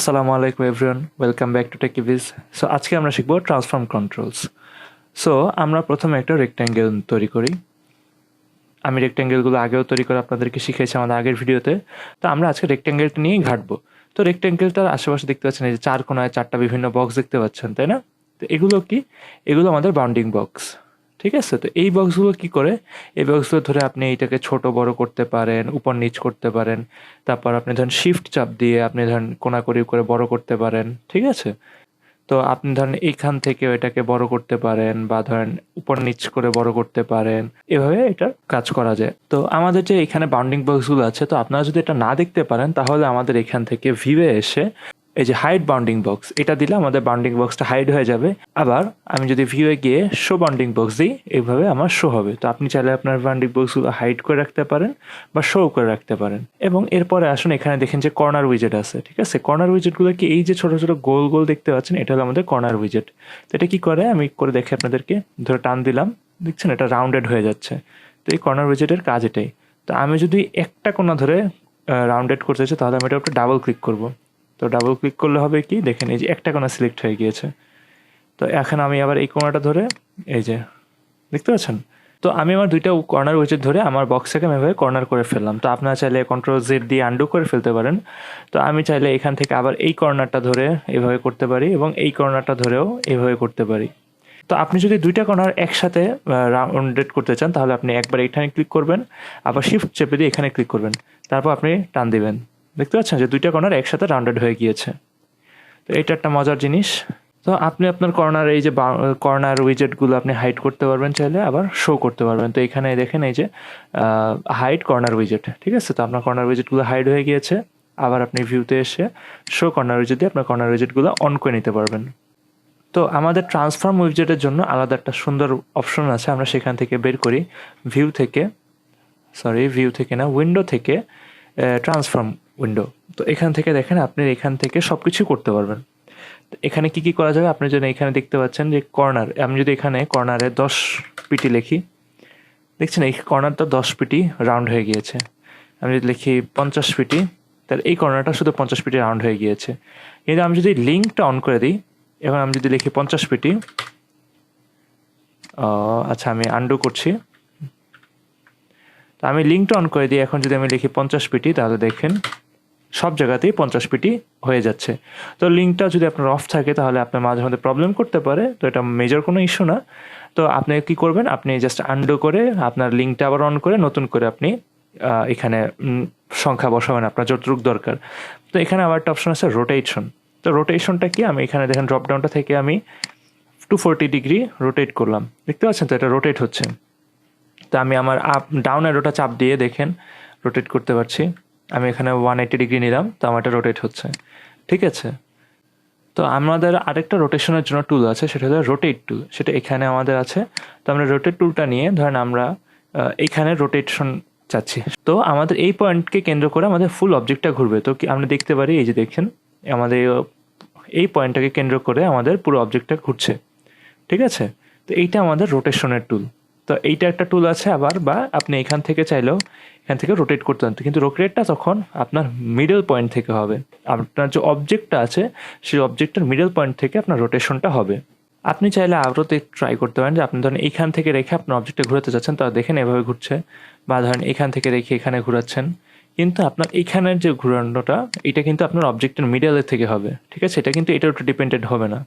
আসসালামু আলাইকুম everyone, welcome back to Techiviz. So আজকে আমরা শিখবো ট্রান্সফর্ম কন্ট্রোলস। সো আমরা প্রথমে একটা রেক্ট্যাঙ্গেল তৈরি করি। আমি রেক্ট্যাঙ্গেলগুলো আগেও তৈরি করে আপনাদেরকে শিখিয়েছি আমাদের আগের ভিডিওতে। তো আমরা আজকে রেক্ট্যাঙ্গেলটা নিয়েই ঘাটবো। তো রেক্ট্যাঙ্গেলটার আশেপাশে দেখতে পাচ্ছেন এই যে চার কোণায় চারটা বিভিন্ন বক্স দেখতে পাচ্ছেন, তাই না? তো এগুলো কি? এগুলো আমাদের বাউন্ডিং বক্স। ঠিক আছে, তো এই বক্সগুলো কি করে, এই বক্সগুলো ধরে আপনি এইটাকে ছোট বড় করতে পারেন, উপর নিচ করতে পারেন। তারপর আপনি ধরেন শিফট চাপ দিয়ে আপনি ধরেন কোনাকুনি করে বড় করতে পারেন। ঠিক আছে, তো আপনি ধরেন এইখান থেকে এটাকে বড় করতে পারেন বা ধরেন উপর নিচ করে বড় করতে পারেন। এভাবে এটার কাজ করা যায়। তো আমাদের যে এখানে বাউন্ডিং বক্সগুলো আছে, তো আপনারা যদি এটা না দেখতে পারেন তাহলে আমাদের এখান থেকে ভিউয়ে এসে এই যে হাইড বাউন্ডিং বক্স এটা দিলে আমাদের বাউন্ডিং বক্সটা হাইড হয়ে যাবে। আবার আমি যদি ভিউয়ে গিয়ে শো বাউন্ডিং বক্স দিই, এইভাবে আমার শো হবে। তো আপনি চাইলে আপনার বাউন্ডিং বক্সগুলো হাইড করে রাখতে পারেন বা শো করে রাখতে পারেন। এবং এরপরে আসুন এখানে দেখেন যে কর্নার উইজেট আছে। ঠিক আছে, কর্নার উইজেটগুলো কি এই যে ছোট ছোট গোল গোল দেখতে পাচ্ছেন, এটা হলো আমাদের কর্নার উইজেট। তো এটা কি করে আমি করে দেখি আপনাদেরকে। ধরে টান দিলাম, দেখছেন এটা রাউন্ডেড হয়ে যাচ্ছে। তো এই কর্নার উইজেটের কাজ এটাই। তো আমি যদি একটা কোণা ধরে রাউন্ডেড করতে চাই তাহলে আমি এটার উপরে ডাবল ক্লিক করব। তো ডাবল ক্লিক করলে হবে কি, দেখেন এই যে একটা কোণা সিলেক্ট হয়ে গিয়েছে। তো এখন আমি আবার এই কোণাটা ধরে এই যে দেখতে পাচ্ছেন, তো আমি আমার দুইটা কর্নার উইজেট ধরে আমার বক্সটাকে আমি এভাবে কর্নার করে ফেললাম। তো আপনারা চাইলে কন্ট্রোল জেড দিয়ে আন্ডু করে ফেলতে পারেন। তো আমি চাইলে এখান থেকে আবার এই কর্নারটা ধরে এভাবে করতে পারি এবং এই কর্নারটা ধরেও এভাবে করতে পারি। তো আপনি যদি দুইটা কর্নার একসাথে রাউন্ডেড করতে চান তাহলে আপনি একবার এখানে ক্লিক করবেন, আবার শিফট চেপে দিয়ে এখানে ক্লিক করবেন, তারপর আপনি টান দিবেন। দেখতে পাচ্ছেন যে দুইটা কর্নার একসাথে রাউন্ডেড হয়ে গিয়েছে। তো এটা একটা মজার জিনিস। তো আপনি আপনার কর্নার এই যে কর্নার উইজেটগুলো আপনি হাইড করতে পারবেন চাইলে, আবার শো করতে পারবেন। তো এখানে দেখেন এই যে হাইড কর্নার উইজেট। ঠিক আছে, তো আপনার কর্নার উইজেটগুলো হাইড হয়ে গিয়েছে। আবার আপনি ভিউতে এসে শো কর্নার উইজেট দিয়ে আপনার কর্নার উইজেটগুলো অন করে নিতে পারবেন। তো আমাদের ট্রান্সফর্ম উইজেটের জন্য আলাদা একটা সুন্দর অপশন আছে, আমরা সেখান থেকে বের করি। ভিউ থেকে না, উইন্ডো থেকে, ট্রান্সফর্ম উইন্ডো। তো এখান থেকে দেখেন আপনি এখান থেকে সব কিছু করতে পারবেন। এখানে কি কি করা যাবে, আপনি যদি এখানে দেখতে পাচ্ছেন যে কর্নার, আমি যদি এখানে কর্নারে 10 পিটি লিখি, দেখছেন এই কর্নারটা 10 পিটি রাউন্ড হয়ে গিয়েছে। আমি যদি লিখি 50 পিটি, তাহলে এই কর্নারটা শুধু 50 পিটি রাউন্ড হয়ে গিয়েছে। কিন্তু আমি যদি লিঙ্কটা অন করে দিই, এবং আমি যদি লিখি 50 পিটি, আচ্ছা আমি আন্ডু করছি। তো আমি লিঙ্কটা অন করে দিই, এখন যদি আমি লিখি 50 পিটি তাহলে দেখেন সব জায়গাতেই 50 পিটি হয়ে যাচ্ছে। তো লিঙ্কটা যদি আপনার অফ থাকে তাহলে আপনার মাঝে মধ্যে প্রবলেম করতে পারে, তো এটা মেজর কোনো ইস্যু না। তো আপনি কি করবেন, আপনি জাস্ট আন্ডু করে আপনার লিঙ্কটা আবার অন করে নতুন করে আপনি এখানে সংখ্যা বসাবেন আপনার যতটুকু দরকার। তো এখানে আবার একটা অপশন আছে রোটেশন। তো রোটেশনটা কি, আমি এখানে দেখেন ড্রপডাউনটা থেকে আমি 240 ডিগ্রি রোটেট করলাম। দেখতে পাচ্ছেন তো এটা রোটেট হচ্ছে। তো আমি আমার আপ ডাউন অ্যারোটা চাপ দিয়ে দেখেন রোটেট করতে পারছি। আমি এখানে 180 ডিগ্রি নিলাম, তো আমার এটা রোটেট হচ্ছে। ঠিক আছে, তো আমাদের আরেকটা রোটেশনের জন্য টুল আছে, সেটা হলো রোটেট টুল। সেটা এখানে আমাদের আছে। তো আমরা রোটেট টুলটা নিয়ে ধরেন আমরা এইখানে রোটেশন চাচ্ছি। তো আমাদের এই পয়েন্টকে কেন্দ্র করে আমাদের ফুল অবজেক্টটা ঘুরবে। তো কি আমরা দেখতে পারি, এই যে দেখেন আমাদের এই পয়েন্টটাকে কেন্দ্র করে আমাদের পুরো অবজেক্টটা ঘুরছে। ঠিক আছে, তো এইটা আমাদের রোটেশনের টুল। তো এইটা একটা টুল আছে আবার, বা আপনি এখান থেকে চাইলেও এখান থেকে রোটেট করতে পারেন, কিন্তু রোটেটটা তখন আপনার মিডল পয়েন্ট থেকে হবে। আপনার যে অবজেক্টটা আছে সেই অবজেক্টের মিডল পয়েন্ট থেকে আপনার রোটেশনটা হবে। আপনি চাইলে আরও ট্রাই করতে পারেন যে আপনি ধরেন এইখান থেকে রেখে আপনার অবজেক্টটা ঘুরাতে চাচ্ছেন, তো দেখেন এভাবে ঘুরছে। বা ধরেন এখান থেকে রেখে এখানে ঘুরাচ্ছেন, কিন্তু আপনার এইখানের যে ঘুরানোটা এটা কিন্তু আপনার অবজেক্টের মিডলের থেকে হবে। ঠিক আছে, এটা কিন্তু এটার উপর ডিপেন্ডেন্ট হবে না।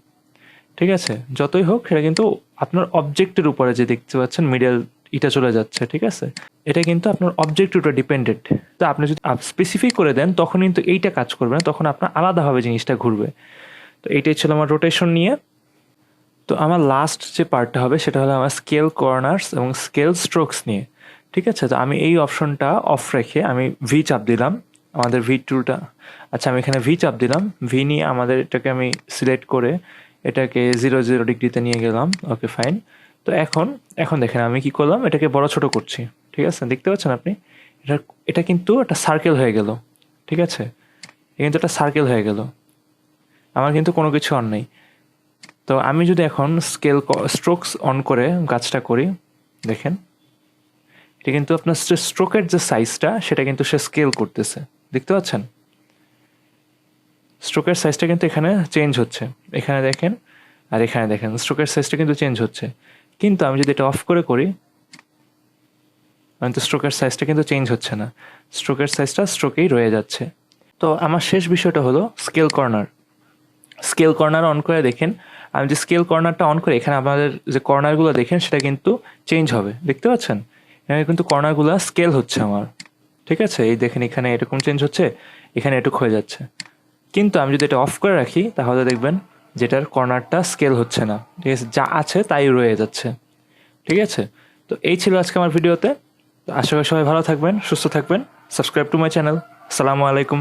ঠিক আছে, যতই হোক সেটা কিন্তু আপনার অবজেক্টের উপরে যে দেখতে পাচ্ছেন মিডল এটা চলে যাচ্ছে। ঠিক আছে, এটা কিন্তু আপনার অবজেক্টের উপরে ডিপেন্ডেন্ট। তো আপনি যদি স্পেসিফিক করে দেন তখন কিন্তু এইটা কাজ করবে না, তখন আপনার আলাদাভাবে জিনিসটা ঘুরবে। তো এইটাই ছিল আমার রোটেশন নিয়ে। তো আমার লাস্ট যে পার্টটা হবে সেটা হলো আমার স্কেল কর্নার্স এবং স্কেল স্ট্রোকস নিয়ে। ঠিক আছে, তো আমি এই অপশনটা অফ রেখে আমি ভি চাপ দিলাম, আমাদের ভি টুলটা। আচ্ছা আমি এখানে ভি চাপ দিলাম, ভি নিয়ে আমাদের এটাকে আমি সিলেক্ট করে এটাকে 0 ডিগ্রিতে নিয়ে গেলাম। Okay fine. তো এখন দেখেন আমি কি করলাম, এটাকে বড় ছোট করছি। ঠিক আছে, দেখতে পাচ্ছেন আপনি এটা কিন্তু একটা সার্কেল হয়ে গেল। ঠিক আছে, কিন্তু একটা সার্কেল হয়ে গেল, আমার কিন্তু কোনো কিছু অন নেই। তো আমি যদি এখন স্ট্রোকস অন করে কাজটা করি, দেখেন এটা কিন্তু আপনার স্ট্রোকের যে সাইজটা সেটা কিন্তু সে স্কেল করতেছে। দেখতে পাচ্ছেন স্ট্রোকের সাইজটা কিন্তু এখানে চেঞ্জ হচ্ছে, এখানে দেখেন আর এখানে দেখেন স্ট্রোকের সাইজটা কিন্তু চেঞ্জ হচ্ছে। কিন্তু আমি যদি এটা অফ করে করি, তো স্ট্রোকের সাইজটা কিন্তু চেঞ্জ হচ্ছে না, স্ট্রোকের সাইজটা স্ট্রোকেই রয়ে যাচ্ছে। তো আমার শেষ বিষয়টা হলো scale corner. Scale corner on করে দেখেন, আমি যে স্কেল কর্নারটা অন করে এখানে আমাদের যে কর্নারগুলো দেখেন সেটা কিন্তু চেঞ্জ হবে, দেখতে পাচ্ছেন এখানে কিন্তু কর্নারগুলো স্কেল হচ্ছে আমার, ঠিক আছে? এই দেখেন এখানে এরকম চেঞ্জ হচ্ছে, এখানে এটুক হয়ে যাচ্ছে। কিন্তু আমি যদি এটা অফ করে রাখি তাহলে দেখবেন যেটার কর্নারটা স্কেল হচ্ছে না, ঠিক আছে, যা আছে তাই রয়ে যাচ্ছে, ঠিক আছে? তো এই ছিল আজকে আমার ভিডিওতে। আশা করি সবাই ভালো থাকবেন, সুস্থ থাকবেন। Subscribe to my channel. আসসালামু আলাইকুম।